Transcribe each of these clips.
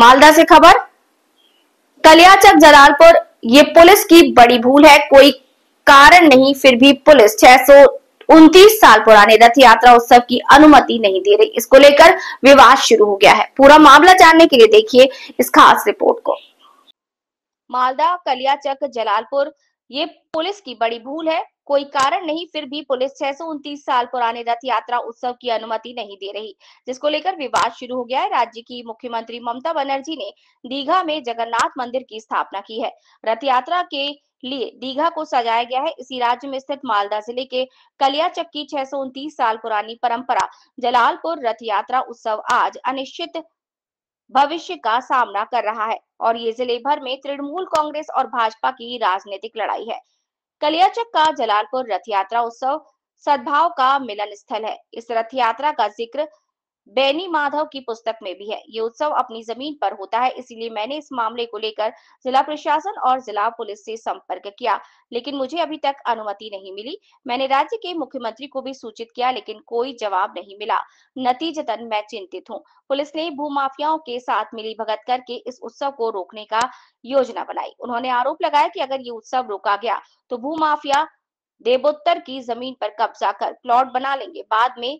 मालदा से खबर। कलियाचक जलालपुर, ये पुलिस की बड़ी भूल है, कोई कारण नहीं फिर भी पुलिस 629 साल पुराने रथ यात्रा उत्सव की अनुमति नहीं दे रही। इसको लेकर विवाद शुरू हो गया है। पूरा मामला जानने के लिए देखिए इस खास रिपोर्ट को। मालदा कलियाचक जलालपुर, ये पुलिस की बड़ी भूल है, कोई कारण नहीं फिर भी पुलिस 629 साल पुराने रथ यात्रा उत्सव की अनुमति नहीं दे रही, जिसको लेकर विवाद शुरू हो गया है। राज्य की मुख्यमंत्री ममता बनर्जी ने दीघा में जगन्नाथ मंदिर की स्थापना की है। रथ यात्रा के लिए दीघा को सजाया गया है। इसी राज्य में स्थित मालदा जिले के कलियाचक की 629 साल पुरानी परंपरा जलालपुर रथ यात्रा उत्सव आज अनिश्चित भविष्य का सामना कर रहा है और ये जिले भर में तृणमूल कांग्रेस और भाजपा की राजनीतिक लड़ाई है। कलियाचक का जलालपुर रथ यात्रा उत्सव सद्भाव का मिलन स्थल है। इस रथ यात्रा का जिक्र बेनी माधव की पुस्तक में भी है। ये उत्सव अपनी जमीन पर होता है, इसीलिए मैंने इस मामले को लेकर जिला प्रशासन और जिला पुलिस से संपर्क किया, लेकिन मुझे अभी तक अनुमति नहीं मिली। मैंने राज्य के मुख्यमंत्री को भी सूचित किया, लेकिन कोई जवाब नहीं मिला। नतीजतन मैं चिंतित हूँ। पुलिस ने भूमाफियाओं के साथ मिलीभगत करके इस उत्सव को रोकने का योजना बनाई। उन्होंने आरोप लगाया कि अगर ये उत्सव रोका गया तो भूमाफिया देवोत्तर की जमीन पर कब्जा कर प्लॉट बना लेंगे, बाद में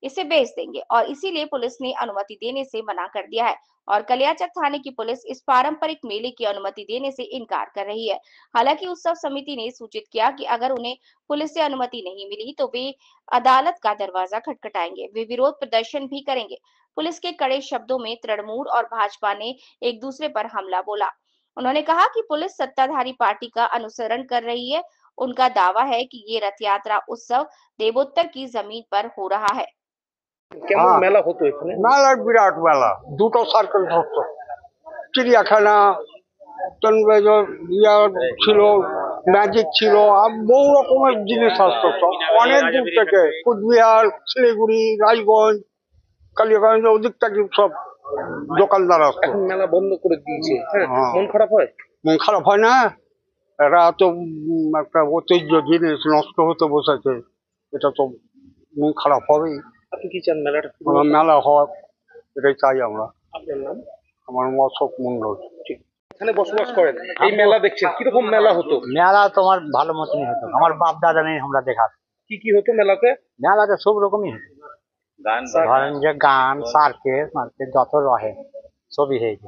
इसे बेच देंगे और इसीलिए पुलिस ने अनुमति देने से मना कर दिया है और कलियाचक थाने की पुलिस इस पारंपरिक मेले की अनुमति देने से इनकार कर रही है। हालांकि उत्सव समिति ने सूचित किया कि अगर उन्हें पुलिस से अनुमति नहीं मिली तो वे अदालत का दरवाजा खटखटाएंगे, वे विरोध प्रदर्शन भी करेंगे। पुलिस के कड़े शब्दों में तृणमूल और भाजपा ने एक दूसरे पर हमला बोला। उन्होंने कहा कि पुलिस सत्ताधारी पार्टी का अनुसरण कर रही है। उनका दावा है कि ये रथ यात्रा उत्सव देवोत्तर की जमीन पर हो रहा है। কেমন মেলা হতো এখানে? মেলা বিরাট মেলা, দুটো সার্কেল ধরতো, চিড়িয়াখানা ছিল, ম্যাজিক ছিল, আর বহু রকমের জিনিস আসতো অনেক দূর থেকে, কুচবিহার, শিলিগুড়ি, রাজগঞ্জ, কালিয়াগঞ্জ ওদিক থেকে সব দোকানদার আসতো। এখন মেলা বন্ধ করে দিয়েছে, মন খারাপ হয়? মন খারাপ হয় না, এরা তো একটা ঐতিহ্য জিনিস নষ্ট হতে বসেছে, এটা তো মন খারাপ হবেই। আপনি কি চান মেলাটা? মেলা হওয়া এটাই চাই আমরা। আপনার নাম? আমার অশোক মন্ডল। ঠিক। এখানে বসবাস করেন, এই মেলা দেখছেন, কিরকম মেলা হতো? মেলা তোমার ভালো মতনই হতো, আমার বাপ দাদা নেই আমরা দেখা। কি কি হতো মেলাতে? মেলাতে সব রকমই হতো, ধরেন যে গান, সার্কেস মার্কেট যত রহে সবই হয়েছে।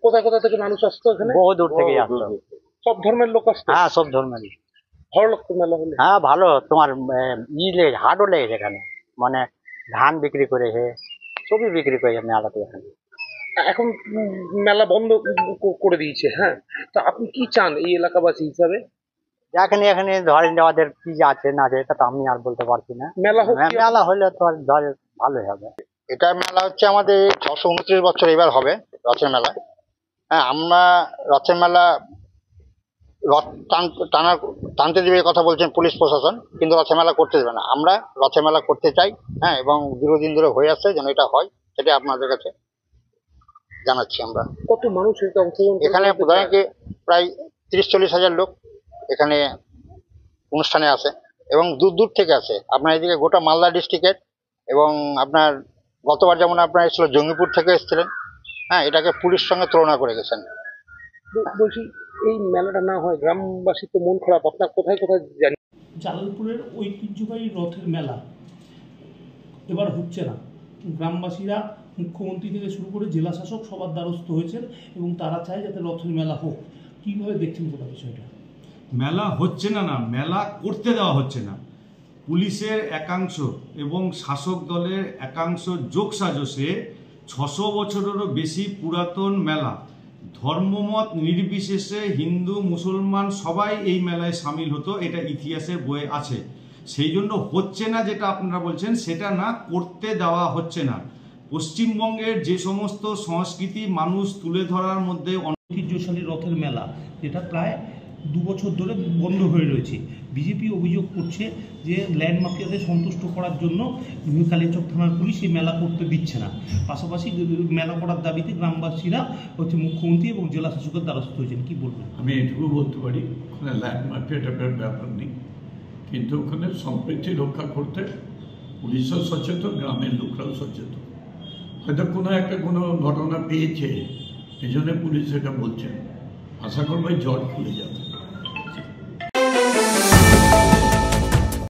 কোথায় কোথা থেকে মানুষ আসতো এখানে? বহু দূর থেকে আসতো। সব ধর্মের লোক আসতো? হ্যাঁ, সব ধর্মেরই। ভালো লাগতো মেলা হলে? হ্যাঁ ভালো, তোমার হাটও লেগেছে এখানে, মানে ধান বিক্রি করেছে, সবই বিক্রি করেছে মেলাতে এখানে। এখন মেলা বন্ধ করে দিয়েছে। হ্যাঁ, তা আপনি কি চান এই এলাকাবাসী হিসাবে? এখানে এখানে ধরেন আমাদের কি আছে না আছে এটা তো আমি আর বলতে পারছি না। মেলা মেলা হলে তো আর ধরে ভালোই হবে। এটা মেলা হচ্ছে আমাদের 629 বছর এবার হবে রথের মেলা। হ্যাঁ, আমরা রথের মেলা রথ টানতে দেবে কথা বলছেন পুলিশ প্রশাসন, কিন্তু রথের মেলা করতে দেবে না। আমরা রথের মেলা করতে চাই, হ্যাঁ, এবং দীর্ঘদিন ধরে হয়ে আসছে, যেন এটা হয় সেটা আপনাদের কাছে জানাচ্ছি আমরা। কত মানুষ এখানে প্রায় 30-40 হাজার লোক এখানে অনুষ্ঠানে আসে এবং দূর দূর থেকে আসে। আপনার এদিকে গোটা মালদা ডিস্ট্রিক্টের, এবং আপনার গতবার যেমন আপনার এসেছিল জঙ্গিপুর থেকে এসেছিলেন। হ্যাঁ, এটাকে পুলিশ সঙ্গে তুলনা করে গেছেন। বলছি এই মেলাটা না হয় গ্রামবাসী তো মন খারাপ, আপনার কোথায় কোথায় জানি? জালালপুরের ঐতিহ্যবাহী রথের মেলা এবার হচ্ছে না। গ্রামবাসীরা মুখ্যমন্ত্রী থেকে শুরু করে জেলা শাসক সবার দ্বারস্থ হয়েছেন এবং তারা চায় যাতে রথের মেলা হোক। কীভাবে দেখছেন গোটা বিষয়টা? মেলা হচ্ছে না, মেলা করতে দেওয়া হচ্ছে না। পুলিশের একাংশ এবং শাসক দলের একাংশ যোগসাজশে 600 বছরেরও বেশি পুরাতন মেলা, ধর্মমত নির্বিশেষে হিন্দু মুসলমান সবাই এই মেলায় সামিল হতো, এটা ইতিহাসের বইয়ে আছে। সেই জন্য হচ্ছে না যেটা আপনারা বলছেন, সেটা না, করতে দেওয়া হচ্ছে না। পশ্চিমবঙ্গের যে সমস্ত সংস্কৃতি মানুষ তুলে ধরার মধ্যে ঐতিহ্যশালী রথের মেলা, যেটা প্রায় 2 বছর ধরে বন্ধ হয়ে রয়েছে। বিজেপি অভিযোগ করছে যে ল্যান্ড মাফিয়াদের সন্তুষ্ট করার জন্য কালিয়াচক থানার পুলিশ এই মেলা করতে দিচ্ছে না। পাশাপাশি মেলা করার দাবিতে গ্রামবাসীরা মুখ্যমন্ত্রী এবং জেলা শাসকের দ্বারস্থ হয়েছেন। কি বলবেন? আমি এটুকু বলতে পারি, ওখানে ল্যান্ড মাফিয়া টাইপের ব্যাপার নেই, কিন্তু ওখানে সম্প্রীতি রক্ষা করতে পুলিশও সচেতন, গ্রামের লোকরাও সচেতন। হয়তো কোনো ঘটনা পেয়েছে, এই জন্য পুলিশ এটা বলছে। আশা করবো জট খুলে যাবে।